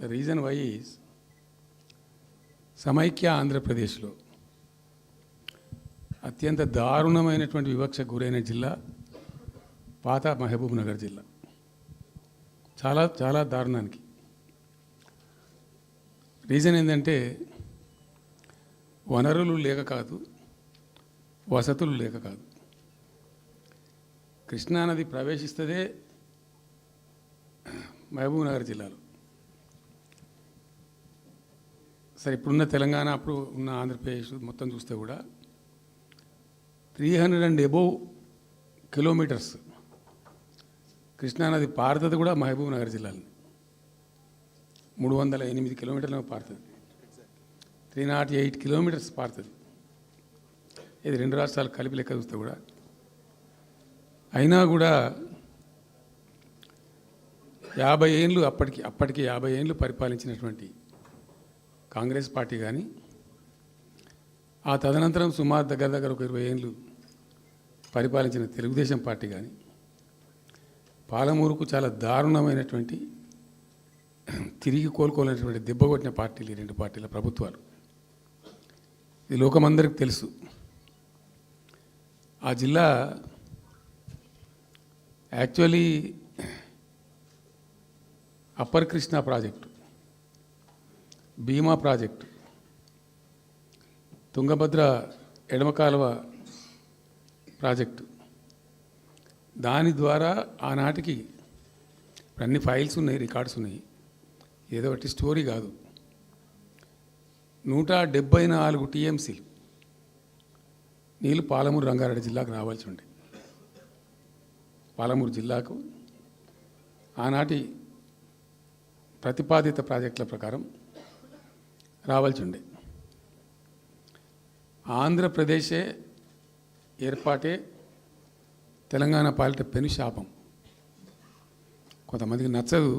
The reason why is సమైక్య ఆంధ్రప్రదేశ్లో అత్యంత దారుణమైనటువంటి వివక్షకు గురైన జిల్లా పాత మహబూబ్ నగర్ జిల్లా. చాలా చాలా దారుణానికి. రీజన్ ఏంటంటే వనరులు లేక కాదు, వసతులు లేక కాదు. కృష్ణానది ప్రవేశిస్తదే మహబూబ్ నగర్ జిల్లాలో. సరే, ఇప్పుడున్న తెలంగాణ, అప్పుడు ఉన్న ఆంధ్రప్రదేశ్ మొత్తం చూస్తే కూడా 300 and above కిలోమీటర్స్ కృష్ణానది పారుతుంది కూడా మహబూబ్ నగర్ జిల్లాలో. 308 కిలోమీటర్లు పారుతుంది, 308 కిలోమీటర్స్ పారుతుంది. ఇది రెండు రాష్ట్రాలు కలిపి లెక్క చూస్తే కూడా. అయినా కూడా 50 ఏళ్ళు అప్పటికి 50 ఏళ్ళు పరిపాలించినటువంటి కాంగ్రెస్ పార్టీ కానీ, ఆ తదనంతరం సుమారు దగ్గర ఒక 20 ఏళ్ళు పరిపాలించిన తెలుగుదేశం పార్టీ కానీ, పాలమూరుకు చాలా దారుణమైనటువంటి తిరిగి కోలుకోలేనటువంటి దెబ్బ కొట్టిన పార్టీలు ఈ రెండు పార్టీల ప్రభుత్వాలు. ఇది లోకమందరికి తెలుసు. ఆ జిల్లా యాక్చువల్లీ అప్పర్ కృష్ణా ప్రాజెక్టు, భీమా ప్రాజెక్టు, తుంగభద్ర ఎడమ కాలువ ప్రాజెక్టు, దాని ద్వారా ఆనాటికి అన్ని ఫైల్స్ ఉన్నాయి, రికార్డ్స్ ఉన్నాయి, ఏదో ఒకటి స్టోరీ కాదు. 174 టీఎంసీలు నీళ్ళు పాలమూరు రంగారెడ్డి జిల్లాకు రావాల్సి ఉండే. పాలమూరు జిల్లాకు ఆనాటి ప్రతిపాదిత ప్రాజెక్టుల ప్రకారం రావాల్సి ఉండే. ఆంధ్రప్రదేశే ఏర్పాటే తెలంగాణ పాలిట పెనుశాపం. కొంతమందికి నచ్చదు,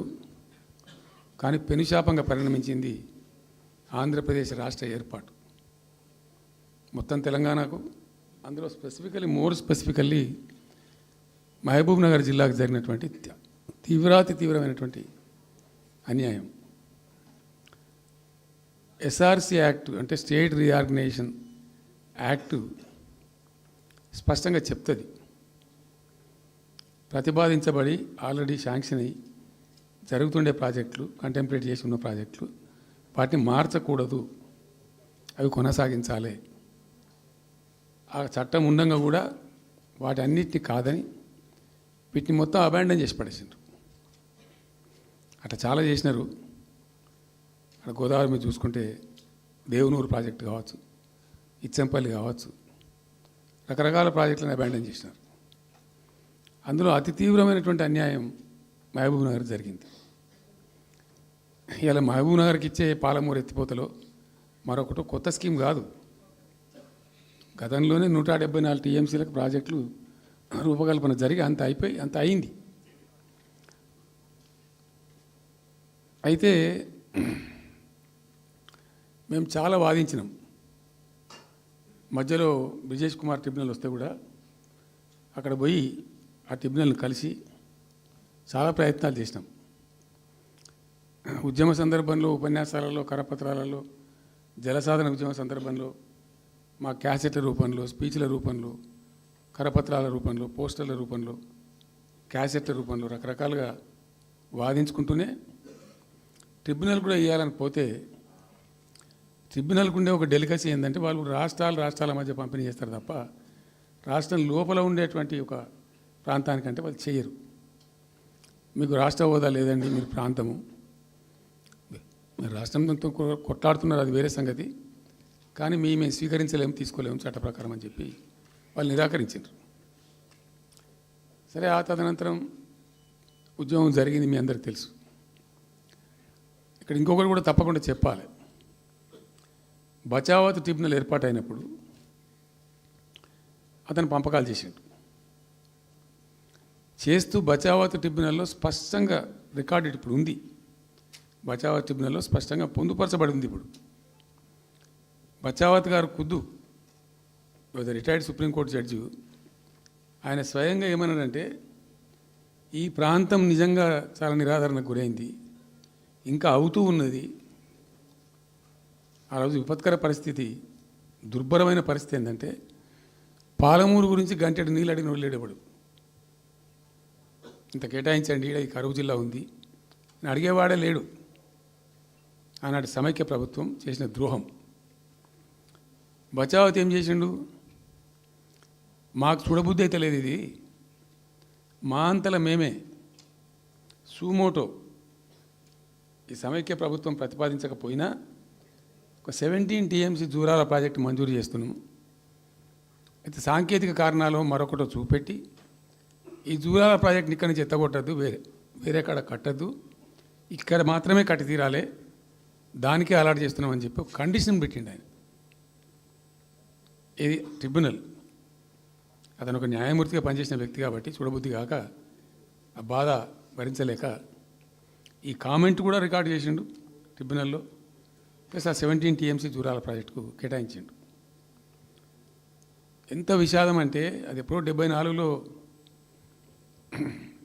కానీ పెనుశాపంగా పరిణమించింది ఆంధ్రప్రదేశ్ రాష్ట్ర ఏర్పాటు. మొత్తం తెలంగాణకు, అందులో మోర్ స్పెసిఫికల్లీ మహబూబ్ నగర్ జిల్లాకు జరిగినటువంటి తీవ్రమైనటువంటి అన్యాయం. ఎస్ఆర్సి యాక్ట్ అంటే స్టేట్ రీఆర్గనైజేషన్ యాక్టు స్పష్టంగా చెప్తుంది, ప్రతిపాదించబడి ఆల్రెడీ శాంక్షన్ అయ్యి జరుగుతుండే ప్రాజెక్టులు, కంటెంప్లేట్ చేసి ఉన్న ప్రాజెక్టులు, వాటిని మార్చకూడదు, అవి కొనసాగించాలి. ఆ చట్టం ఉండగా కూడా వాటి అన్నిటిని కాదని వీటిని మొత్తం అబాండన్ చేసి పడేసిండ్రు. అట్లా చాలా చేసినారు. అక్కడ గోదావరి మీద చూసుకుంటే దేవునూరు ప్రాజెక్టు కావచ్చు, ఇచ్చంపల్లి కావచ్చు, రకరకాల ప్రాజెక్టులను అబాండన్ చేసినారు. అందులో అతి తీవ్రమైనటువంటి అన్యాయం మహబూబ్ నగర్ జరిగింది. ఇలా మహబూబ్ నగర్కి ఇచ్చే పాలమూరు ఎత్తిపోతలో మరొకటి కొత్త స్కీమ్ కాదు. గతంలోనే 174 టీఎంసీలకు ప్రాజెక్టులు రూపకల్పన జరిగి అంత అయింది. అయితే మేము చాలా వాదించినాం. మధ్యలో బ్రిజేష్ కుమార్ ట్రిబ్యునల్ వస్తే కూడా అక్కడ పోయి ఆ ట్రిబ్యునల్ని కలిసి చాలా ప్రయత్నాలు చేసినాం. ఉద్యమ సందర్భంలో, ఉపన్యాసాలలో, కరపత్రాలలో, జలసాధన ఉద్యమ సందర్భంలో, మా క్యాసెట్ల రూపంలో, స్పీచ్ల రూపంలో, కరపత్రాల రూపంలో, పోస్టర్ల రూపంలో, క్యాసెట్ల రూపంలో రకరకాలుగా వాదించుకుంటూనే ట్రిబ్యునల్ కూడా వేయాలని పోతే, ట్రిబ్యునల్కు ఉండే ఒక డెలికసీ ఏంటంటే వాళ్ళు రాష్ట్రాల మధ్య పంపిణీ చేస్తారు తప్ప రాష్ట్రం లోపల ఉండేటువంటి ఒక ప్రాంతానికంటే వాళ్ళు చేయరు. మీకు రాష్ట్ర హోదా లేదండి, మీరు ప్రాంతము, మీరు రాష్ట్రంతో కొట్లాడుతున్నారు, అది వేరే సంగతి, కానీ మేము స్వీకరించలేము, తీసుకోలేము చట్ట ప్రకారం అని చెప్పి వాళ్ళు నిరాకరించారు. సరే, ఆ తదనంతరం ఉద్యమం జరిగింది, మీ అందరికి తెలుసు. ఇక్కడ ఇంకొకటి కూడా తప్పకుండా చెప్పాలి. బచావత్ ట్రిబ్యునల్ ఏర్పాటైనప్పుడు అతను పంపకాలు చేస్తూ బచావత్ ట్రిబ్యునల్లో స్పష్టంగా రికార్డు ఇప్పుడు ఉంది. బచావత్ ట్రిబ్యునల్లో స్పష్టంగా పొందుపరచబడి ఉంది. ఇప్పుడు బచావత్ గారు ఖుద్దు రిటైర్డ్ సుప్రీంకోర్టు జడ్జి, ఆయన స్వయంగా ఏమన్నారంటే, ఈ ప్రాంతం నిజంగా చాలా నిరాదరణకు గురైంది, ఇంకా అవుతూ ఉన్నది. ఆ రోజు విపత్కర పరిస్థితి, దుర్భరమైన పరిస్థితి ఏంటంటే పాలమూరు గురించి గంటెడు నీళ్ళు అడిగిన వెళ్ళేటప్పుడు ఇంత కేటాయించండి, ఈ కరువు జిల్లా ఉంది అని అడిగేవాడే లేడు. ఆనాటి సమైక్య ప్రభుత్వం చేసిన ద్రోహం. బచావత్ ఏం చేసిండు? మాకు చూడబుద్ధి అయితే లేదు, ఇది మా అంతల మేమే సూమోటో ఈ సమైక్య ప్రభుత్వం ప్రతిపాదించకపోయినా ఒక 17 TMC జూరాల ప్రాజెక్టు మంజూరు చేస్తున్నాము. అయితే సాంకేతిక కారణాలు మరొకటో చూపెట్టి ఈ జూరాల ప్రాజెక్టుని ఇక్కడి నుంచి ఎత్తగొట్టద్దు, వేరే కాడ కట్టద్దు, ఇక్కడ మాత్రమే కట్టి తీరాలి, దానికే అలాట్ చేస్తున్నామని చెప్పి ఒక కండిషన్ పెట్టిండు ఆయన. ఇది ట్రిబ్యునల్. అతను ఒక న్యాయమూర్తిగా పనిచేసిన వ్యక్తి కాబట్టి చూడబుద్ధి కాక ఆ బాధ భరించలేక ఈ కామెంట్ కూడా రికార్డు చేసిండు ట్రిబ్యునల్లో. ప్లస్ ఆ 17 TMC జూరాల ప్రాజెక్టుకు కేటాయించిండు. ఎంత విషాదం అంటే అది ఎప్పుడో 74లో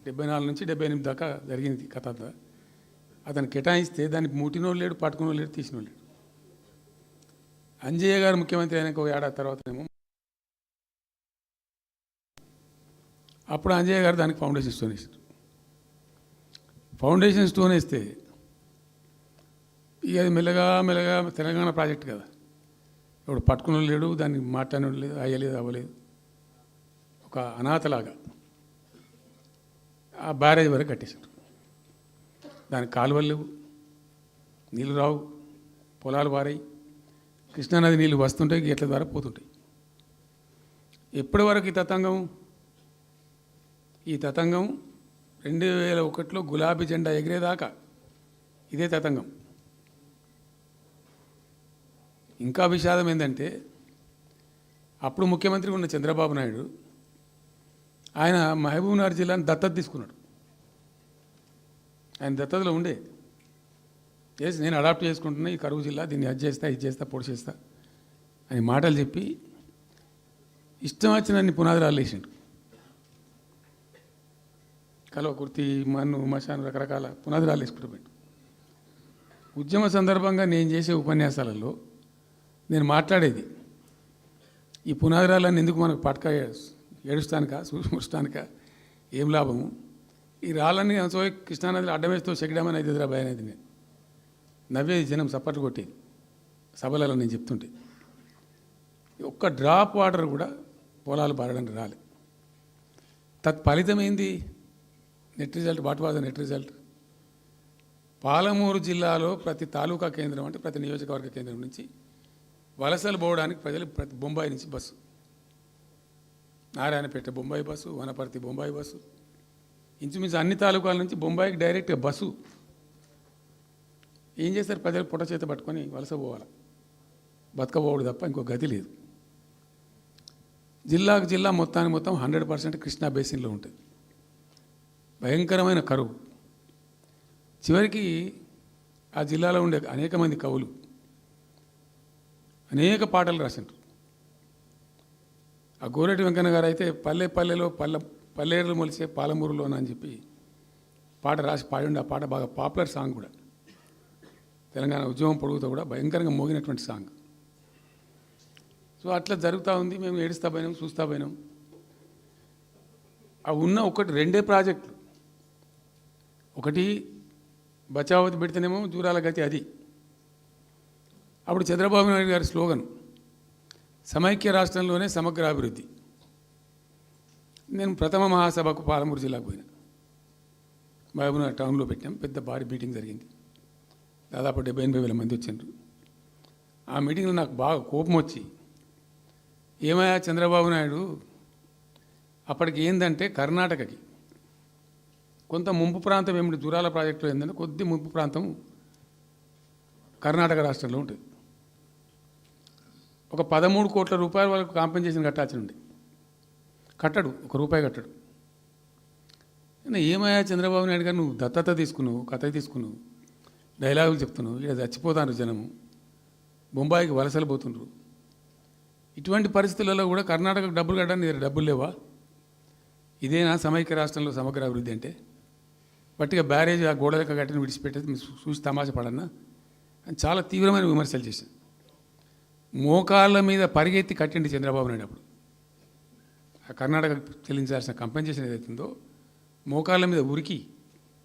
74 నుంచి 78 దాకా జరిగింది కథ అంతా. అతను కేటాయిస్తే దానికి ముట్టినోళ్ళు లేడు, పట్టుకునోళ్ళు లేడు, తీసినోళ్ళు లేడు. అంజయ్య గారు ముఖ్యమంత్రి అయినాక ఒక ఏడాది తర్వాతనేమో అప్పుడు అంజయ్య గారు దానికి ఫౌండేషన్ స్టోన్ వేసారు. ఫౌండేషన్ స్టోన్ వేస్తే ఇక అది మెల్లగా మెల్లగా తెలంగాణ ప్రాజెక్ట్ కదా, ఇప్పుడు పట్టుకున్న లేడు, దాన్ని మాట్లాడడం లేదు, అయ్యలేదు, అవ్వలేదు, ఒక అనాథలాగా ఆ బ్యారేజ్ వరకు కట్టేశారు. దానికి కాలువలు లేవు, నీళ్ళు రావు, పొలాలు పారాయి, కృష్ణానది నీళ్ళు వస్తుంటాయి, గేట్ల ద్వారా పోతుంటాయి. ఎప్పటి వరకు ఈ తతంగం 2001లో గులాబీ జెండా ఎగిరేదాకా ఇదే తతంగం. ఇంకా విషాదం ఏంటంటే అప్పుడు ముఖ్యమంత్రి ఉన్న చంద్రబాబు నాయుడు ఆయన మహబూబ్నగర్ జిల్లాను దత్తత తీసుకున్నాడు. ఆయన దత్తతలో ఉండే చేసి నేను అడాప్ట్ చేసుకుంటున్నా ఈ కరువు జిల్లా, దీన్ని అది చేస్తా, ఇది చేస్తా, పొడి చేస్తా అని మాటలు చెప్పి ఇష్టం వచ్చినన్ని పునాదురాలు వేసిండు. కలువ కుర్తి, మన్ను, మశాను, రకరకాల పునాదురాలు వేసుకుంటూ పోయిండు. ఉద్యమ సందర్భంగా నేను చేసే ఉపన్యాసాలలో నేను మాట్లాడేది ఈ పునాదురాలన్నీ ఎందుకు మనకు పట్క ఏడుస్తానిక, చూసుకుంటానిక, ఏం లాభము, ఈ రాళ్ళని కృష్ణానదిలో అడ్డమేస్తూ చెక్కడమని అయితే భయం అనేది నేను నవ్వేది, జనం సప్పట్లు కొట్టేది సభలలో నేను చెప్తుంటే. ఒక్క డ్రాప్ వాటర్ కూడా పొలాలు పారడానికి రాలే. తత్ఫలితం ఏంది? Net result. What was the net result? Palamuru జిల్లాలో ప్రతి తాలూకా కేంద్రం అంటే ప్రతి నియోజకవర్గ కేంద్రం నుంచి వలసలు పోవడానికి ప్రజలు ప్రతి బొంబాయి నుంచి bus, Narayanpet Bombay bus, Wanaparthy Bombay bus, ఇంచుమించు అన్ని తాలూకాల నుంచి బొంబాయికి డైరెక్ట్గా బస్సు. ఏం చేస్తారు? ప్రజలు పుట్ట చేత పట్టుకొని వలస పోవాలి, బతకపోవడు తప్ప ఇంకో గతి లేదు. జిల్లాకు జిల్లా మొత్తానికి మొత్తం 100% కృష్ణా బేసిన్లో ఉంటుంది. భయంకరమైన కరువు. చివరికి ఆ జిల్లాలో ఉండే అనేక మంది కవులు అనేక పాటలు రాసిండ్రు. ఆ గోరెటి వెంకన్న గారు అయితే పల్లె పల్లెలో పల్లెర్లు మొలిసే పాలమూరులోన అని చెప్పి పాట రాసి పాడిండు. ఆ పాట బాగా పాపులర్ సాంగ్ కూడా, తెలంగాణ ఉద్యమం పొడుగుతో కూడా భయంకరంగా మోగినటువంటి సాంగ్. సో అట్లా జరుగుతూ ఉంది. మేము ఏడుస్తా పోయినాం, చూస్తూ పోయినాం. ఆ ఉన్న రెండే ప్రాజెక్టులు, ఒకటి బచావతి పెడితేనేమో జూరాల గతి అది. అప్పుడు చంద్రబాబు నాయుడు గారి స్లోగన్ సమైక్య రాష్ట్రంలోనే సమగ్ర అభివృద్ధి. నేను ప్రథమ మహాసభకు పాలమూరు జిల్లాకు పోయినా, మహబూబ్నగర్ టౌన్లో పెట్టాం. పెద్ద భారీ మీటింగ్ జరిగింది, దాదాపు 70,000 మంది వచ్చిండ్రు. ఆ మీటింగ్లో నాకు బాగా కోపం వచ్చి, ఏమయ్యా చంద్రబాబు నాయుడు, అప్పటికి ఏందంటే కర్ణాటకకి కొంత ముంపు ప్రాంతం ఏమిటి, జూరాల ప్రాజెక్టులో ఏంటంటే కొద్ది ముంపు ప్రాంతం కర్ణాటక రాష్ట్రంలో ఉంటుంది. ఒక 13 కోట్ల రూపాయల వరకు కాంపెన్సేషన్ కట్టాల్సి ఉండే, కట్టడు, ₹1 కట్టడు. ఏమయ్యా చంద్రబాబు నాయుడు గారు, నువ్వు దత్తత తీసుకున్నావు, కథ తీసుకున్నావు, డైలాగులు చెప్తున్నావు, ఇక్కడ చచ్చిపోతాను జనము, బొంబాయికి వలసలు పోతుండ్రు. ఇటువంటి పరిస్థితులలో కూడా కర్ణాటకకు డబ్బులు కట్టడానికి డబ్బులు లేవా? ఇదేనా సమైక్య రాష్ట్రంలో సమగ్ర అభివృద్ధి అంటే? పట్టిగా బ్యారేజ్ ఆ గోడ లెక్క కట్టిన విడిచిపెట్టేది మీరు చూసి తమాషా పడన్నా అని చాలా తీవ్రమైన విమర్శలు చేశాను. మోకాళ్ళ మీద పరిగెత్తి కట్టిండి చంద్రబాబు నాయుడు అప్పుడు. ఆ కర్ణాటక చెల్లించాల్సిన కంపెన్సేషన్ ఏదైతుందో మోకాళ్ళ మీద ఉరికి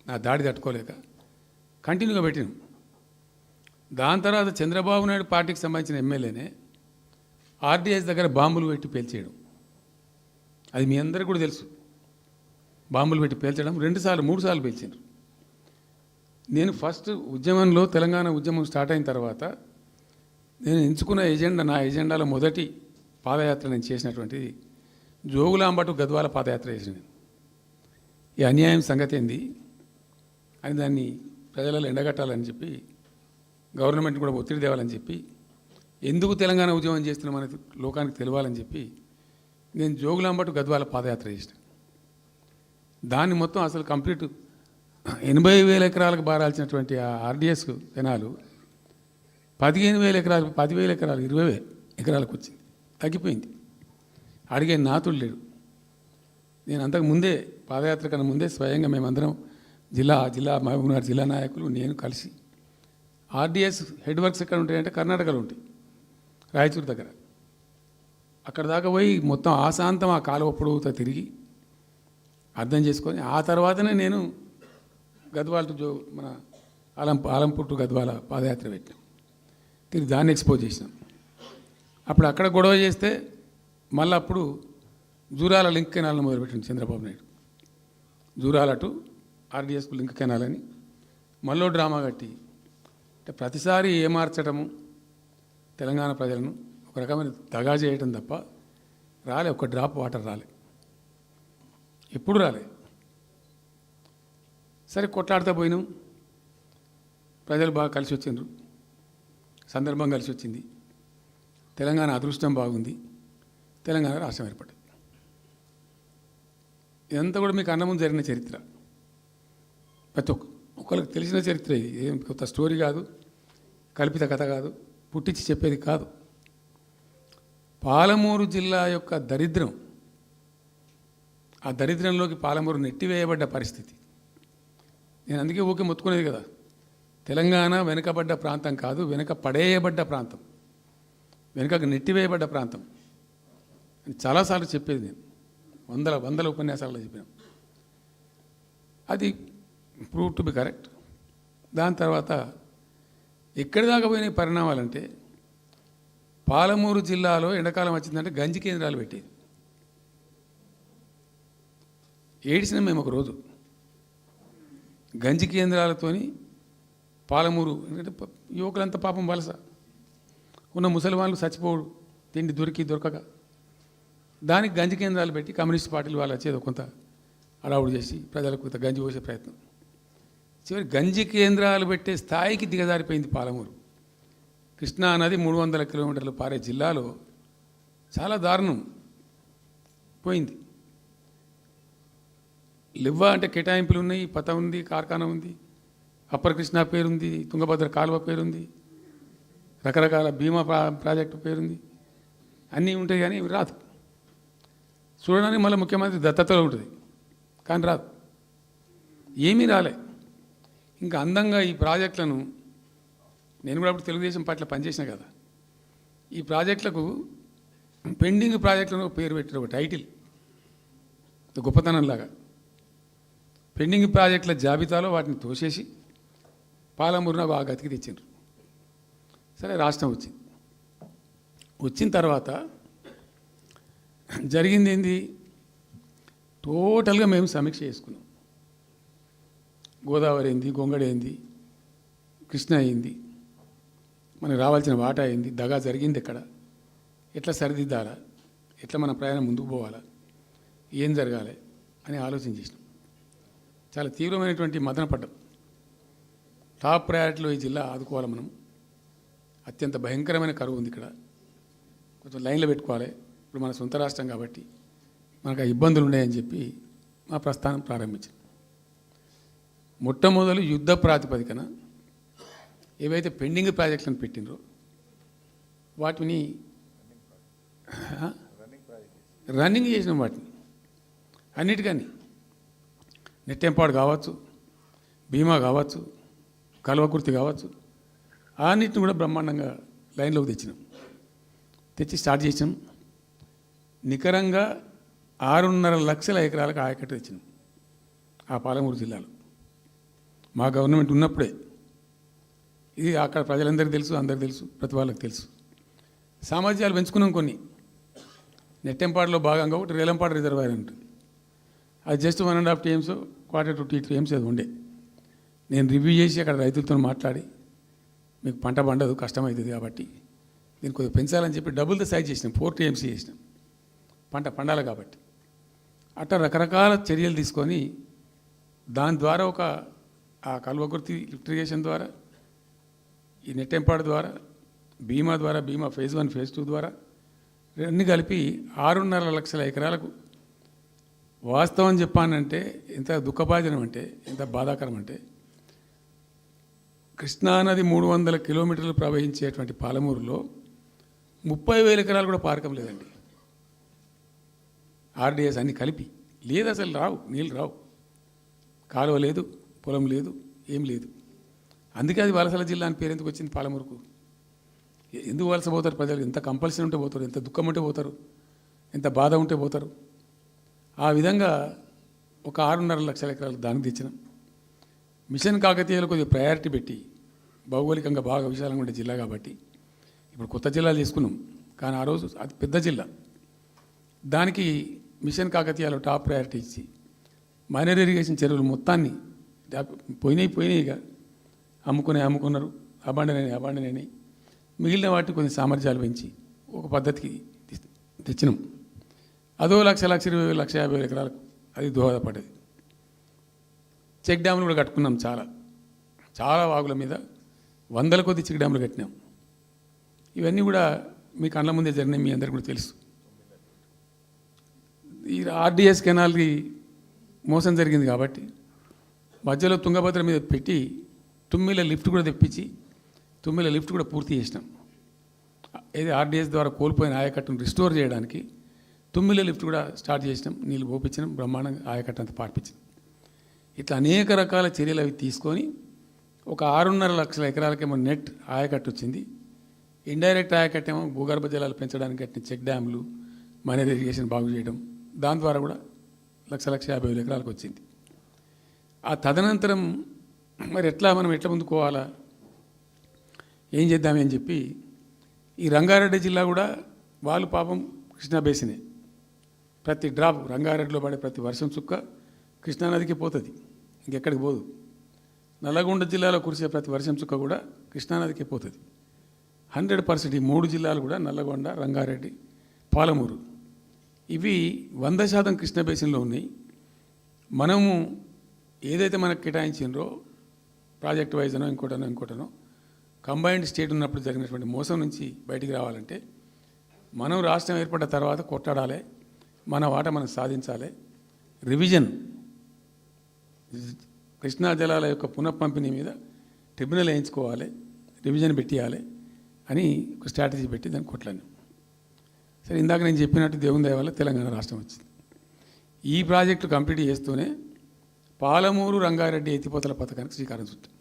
నా దాడి తట్టుకోలేక కంటిన్యూగా పెట్టినాం. దాని తర్వాత చంద్రబాబు నాయుడు పార్టీకి సంబంధించిన ఎమ్మెల్యేనే ఆర్డీఎస్ దగ్గర బాంబులు పెట్టి పేల్చేయడం, అది మీ అందరికీ కూడా తెలుసు. బాంబులు పెట్టి పేల్చడం 2 సార్లు 3 సార్లు పేల్చారు. నేను ఫస్ట్ ఉద్యమంలో తెలంగాణ ఉద్యమం స్టార్ట్ అయిన తర్వాత నేను ఎంచుకున్న ఎజెండా, నా ఎజెండాలో మొదటి పాదయాత్ర నేను చేసినటువంటిది జోగులాంబ టు గద్వాల పాదయాత్ర చేసిన. ఈ అన్యాయం సంగతి ఏంది అని దాన్ని ప్రజలలో ఎండగట్టాలని చెప్పి, గవర్నమెంట్ కూడా ఒత్తిడి తేవాలని చెప్పి, ఎందుకు తెలంగాణ ఉద్యమం చేస్తున్నామనేది లోకానికి తెలియాలని చెప్పి నేను జోగులాంబ టు గద్వాల పాదయాత్ర చేసిన. దాన్ని మొత్తం అసలు కంప్లీట్ 80,000 ఎకరాలకు బారాల్సినటువంటి ఆ ఆర్డీఎస్ కెనాలు 15,000 ఎకరాలు, 10,000 ఎకరాలు, 20,000 ఎకరాలకు వచ్చింది, తగ్గిపోయింది. అడిగే నాతుడు లేడు. నేను అంతకు ముందే పాదయాత్ర కన్నా ముందే స్వయంగా మేమందరం జిల్లా మహబూబ్నగర్ జిల్లా నాయకులు నేను కలిసి ఆర్డీఎస్ హెడ్ వర్క్స్ ఎక్కడ ఉంటాయంటే కర్ణాటకలో ఉంటాయి, రాయచూరు దగ్గర. అక్కడ దాకా పోయి మొత్తం ఆశాంతం ఆ కాలువ పొడవుతో తిరిగి అర్థం చేసుకొని ఆ తర్వాతనే నేను గద్వాల మన ఆలంపూర్ టు గద్వాల పాదయాత్ర పెట్టినాం. తిరిగి దాన్ని ఎక్స్పోజ్ చేసినాం. అప్పుడు అక్కడ గొడవ చేస్తే మళ్ళీ అప్పుడు జూరాల లింక్ కెనాల్ని మొదలుపెట్టింది చంద్రబాబు నాయుడు. జూరాల టు ఆర్డీఎస్కు లింక్ కెనాల్ అని మళ్ళీ డ్రామా కట్టి, అంటే ప్రతిసారి ఏమార్చడము తెలంగాణ ప్రజలను ఒక రకమైన దగా చేయటం తప్ప రాలే, ఒక డ్రాప్ వాటర్ రాలే, ఎప్పుడు రాలే. సరే కొట్లాడుతూ పోయినాం, ప్రజలు బాగా కలిసి వచ్చిండ్రు, సందర్భం కలిసి వచ్చింది, తెలంగాణ అదృష్టం బాగుంది, తెలంగాణ రాష్ట్రం ఏర్పడింది. ఇదంతా కూడా మీకు అన్నముందు జరిగిన చరిత్ర, ప్రతి ఒక్కరికి తెలిసిన చరిత్ర. ఇది ఏం కొత్త స్టోరీ కాదు, కల్పిత కథ కాదు, పుట్టించి చెప్పేది కాదు. పాలమూరు జిల్లా యొక్క దరిద్రం, ఆ దరిద్రంలోకి పాలమూరు నెట్టివేయబడ్డ పరిస్థితి. నేను అందుకే ఊకే మొత్తుకునేది కదా, తెలంగాణ వెనుకబడ్డ ప్రాంతం కాదు, వెనుక పడేయబడ్డ ప్రాంతం, వెనుకకు నెట్టివేయబడ్డ ప్రాంతం అని చాలాసార్లు చెప్పేది. నేను వందల ఉపన్యాసాలలో చెప్పాను. అది ప్రూవ్ టు బి కరెక్ట్. దాని తర్వాత ఎక్కడి దాకా పోయిన పరిణామాలంటే, పాలమూరు జిల్లాలో ఎండాకాలం వచ్చిందంటే గంజి కేంద్రాలు పెట్టేది. ఏడిసినాం మేము ఒకరోజు. గంజి కేంద్రాలతోని పాలమూరు, ఎందుకంటే యువకులంతా పాపం వలస ఉన్న ముసలి వాళ్ళు చచ్చిపోడు, తిండి దొరకక, దానికి గంజి కేంద్రాలు పెట్టి కమ్యూనిస్ట్ పార్టీలు వాళ్ళు వచ్చేది కొంత అడావుడు చేసి ప్రజలకు కొంత గంజి పోసే ప్రయత్నం. చివరి గంజి కేంద్రాలు పెట్టే స్థాయికి దిగజారిపోయింది పాలమూరు. కృష్ణా నది 300 కిలోమీటర్లు పారే జిల్లాలో చాలా దారుణం పోయింది. లివ్వా అంటే కేటాయింపులు ఉన్నాయి, పత ఉంది, కార్ఖానా ఉంది, అప్పర్ కృష్ణా పేరుంది, తుంగభద్ర కాలువ పేరుంది, రకరకాల బీమా ప్రాజెక్టు పేరుంది, అన్నీ ఉంటాయి. కానీ ఇవి రాదు. చూడడానికి మళ్ళీ ముఖ్యమంత్రి దత్తతలో ఉంటుంది, కానీ రాదు, ఏమీ రాలే. ఇంకా అందంగా ఈ ప్రాజెక్టులను, నేను కూడా అప్పుడు తెలుగుదేశం పార్టీలో పనిచేసిన కదా, ఈ ప్రాజెక్టులకు పెండింగ్ ప్రాజెక్టులను పేరు పెట్టారు, ఒక టైటిల్ గొప్పతనంలాగా. పెండింగ్ ప్రాజెక్టుల జాబితాలో వాటిని తోసేసి పాలమూరున ఆ గతికి తెచ్చిండ్రు. సరే రాష్ట్రం వచ్చింది. వచ్చిన తర్వాత జరిగింది ఏంది, టోటల్గా మేము సమీక్ష చేసుకున్నాం. గోదావరి ఏంది, గొంగడి ఏంది, కృష్ణ అయింది, మనకు రావాల్సిన వాటా అయింది, దగా జరిగింది ఎక్కడ, ఎట్లా సరిదిద్దాలా, ఎట్లా మన ప్రయాణం ముందుకు పోవాలా, ఏం జరగాలి అని ఆలోచన చేసినాం. చాలా తీవ్రమైనటువంటి మదన పడ్డం. టాప్ ప్రయారిటీలో ఈ జిల్లా ఆదుకోవాలి మనం. అత్యంత భయంకరమైన కరువు ఉంది ఇక్కడ, కొంచెం లైన్లో పెట్టుకోవాలి. ఇప్పుడు మన సొంత రాష్ట్రం కాబట్టి మనకు ఆ ఇబ్బందులు ఉన్నాయని చెప్పి మా ప్రస్థానం ప్రారంభించాం. మొట్టమొదలు యుద్ధ ప్రాతిపదికన ఏవైతే పెండింగ్ ప్రాజెక్టులను పెట్టినరో వాటిని రన్నింగ్ చేసినాం. వాటిని అన్నిటికీ నెట్టెంపాడు కావచ్చు, భీమా కావచ్చు, కల్వకుర్తి కావచ్చు, అన్నిటిని కూడా బ్రహ్మాండంగా లైన్లోకి తెచ్చి స్టార్ట్ చేసినాం. నికరంగా 6.5 లక్షల ఎకరాలకు ఆయకట్టు తెచ్చినాం ఆ పాలమూరు జిల్లాలో మా గవర్నమెంట్ ఉన్నప్పుడే. ఇది అక్కడ ప్రజలందరికీ తెలుసు, అందరికీ తెలుసు, ప్రతి వాళ్ళకి తెలుసు. సామర్థ్యాలు పెంచుకున్నాం కొన్ని. నెట్టెంపాడులో భాగంగా ఒకటి రేలంపాడు రిజర్వాయర్ ఉంటుంది. అది జస్ట్ 1.5 TMs, 1/4 to 2 TMs అది ఉండే. నేను రివ్యూ చేసి అక్కడ రైతులతో మాట్లాడి మీకు పంట పండదు, కష్టమవుతుంది కాబట్టి దీన్ని కొద్దిగా పెంచాలని చెప్పి డబుల్ ద సైజ్ చేసినాం, 4 TMs చేసినాం, పంట పండాలి కాబట్టి. అట్లా రకరకాల చర్యలు తీసుకొని దాని ద్వారా ఆ కల్వకుర్తి లిఫ్ట్ ఇరిగేషన్ ద్వారా, ఈ నెట్టెంపాడు ద్వారా, భీమా phase 1, phase 2 ద్వారా అన్నీ కలిపి 6.5 లక్షల ఎకరాలకు. వాస్తవం చెప్పానంటే ఎంత దుఃఖభాజనం అంటే, ఎంత బాధాకరం అంటే, కృష్ణానది 300 కిలోమీటర్లు ప్రవహించేటువంటి పాలమూరులో 30,000 ఎకరాలు కూడా పారకం లేదండి. RDS అన్ని కలిపి లేదు, అసలు రావు, నీళ్ళు రావు, కాలువ లేదు, పొలం లేదు, ఏం లేదు. అందుకే అది వలసల జిల్లా అని పేరు ఎందుకు వచ్చింది పాలమూరుకు? ఎందుకు వలస పోతారు ప్రజలు? ఎంత కంపల్సరీ ఉంటే పోతారు, ఎంత దుఃఖం ఉంటే పోతారు, ఎంత బాధ ఉంటే పోతారు. ఆ విధంగా ఒక 6.5 లక్షల ఎకరాలు దానికి తెచ్చినాం. మిషన్ కాకతీయలో కొద్దిగా ప్రయారిటీ పెట్టి, భౌగోళికంగా బాగా విశాలంగా ఉండే జిల్లా కాబట్టి ఇప్పుడు కొత్త జిల్లాలు తీసుకున్నాం, కానీ ఆ రోజు అది పెద్ద జిల్లా. దానికి మిషన్ కాకతీయలో టాప్ ప్రయారిటీ ఇచ్చి మైనర్ ఇరిగేషన్ చెరువులు మొత్తాన్ని పోయినాయిగా అమ్ముకున్నారు, అబాండనని మిగిలిన వాటిని కొన్ని సామర్థ్యాలు పెంచి ఒక పద్ధతికి తెచ్చినాం. అదో 1,20,000 ఎకరాలకు అది దోహదపడ్డది. చెక్ డ్యాములు కూడా కట్టుకున్నాం, చాలా వాగుల మీద 100ల కొద్ది చెక్ డ్యాములు కట్టినాం. ఇవన్నీ కూడా మీ కళ్ళ ముందే జరిగినాయి, మీ అందరికీ కూడా తెలుసు. ఈ RDS కెనాల్కి మోసం జరిగింది కాబట్టి మధ్యలో తుంగభద్ర మీద పెట్టి తుమ్మిల లిఫ్ట్ కూడా తెప్పించి తుమ్మిల లిఫ్ట్ కూడా పూర్తి చేసినాం. ఏది RDS ద్వారా కోల్పోయిన ఆయకట్టును రిస్టోర్ చేయడానికి తుమ్మిల లిఫ్ట్ కూడా స్టార్ట్ చేసినాం, నీళ్ళు పోపించినాం, బ్రహ్మాండంగా ఆయకట్టు అంతా పార్పించినాం. ఇట్లా అనేక రకాల చర్యలు అవి తీసుకొని ఒక 6.5 లక్షల ఎకరాలకేమో నెట్ ఆయకట్టు వచ్చింది. ఇండైరెక్ట్ ఆయకట్టు ఏమో భూగర్భ జలాలు పెంచడానికి కట్టిన చెక్ డ్యాములు, మైనర్ ఇరిగేషన్ బాగు చేయడం, దాని ద్వారా కూడా 1,50,000 ఎకరాలకు వచ్చింది. ఆ తదనంతరం మరి మనం ఎట్లా ముందుకోవాలా, ఏం చేద్దామని చెప్పి ఈ రంగారెడ్డి జిల్లా కూడా వాళ్ళు పాపం కృష్ణా బేసినే, ప్రతి డ్రాప్ రంగారెడ్డిలో పడే ప్రతి వర్షం చుక్క కృష్ణానదికి పోతుంది, ఇంకెక్కడికి పోదు. నల్లగొండ జిల్లాలో కురిసే ప్రతి వర్షం చుక్క కూడా కృష్ణానదికి పోతుంది. 100% ఈ 3 జిల్లాలు కూడా నల్లగొండ, రంగారెడ్డి, పాలమూరు ఇవి 100% కృష్ణా బేసిన్లో ఉన్నాయి. మనము ఏదైతే మనకు కేటాయించిండ్రో ప్రాజెక్ట్ వైజ్నో ఇంకోటనో కంబైన్డ్ స్టేట్ ఉన్నప్పుడు జరిగినటువంటి మోసం నుంచి బయటికి రావాలంటే మనం రాష్ట్రం ఏర్పడ్డ తర్వాత కొట్టాడాలి, మన వాట మనం సాధించాలి. రివిజన్, కృష్ణా జలాల యొక్క పునఃపంపిణీ మీద ట్రిబ్యునల్ వేయించుకోవాలి, రివిజన్ పెట్టియాలి అని ఒక స్ట్రాటజీ పెట్టి దాన్ని కొట్లాను. సరే, ఇందాక నేను చెప్పినట్టు దేవుని దయ వల్ల తెలంగాణ రాష్ట్రం వచ్చింది. ఈ ప్రాజెక్టు కంప్లీట్ చేస్తూనే పాలమూరు రంగారెడ్డి ఎత్తిపోతల పథకానికి శ్రీకారం చుట్టాం.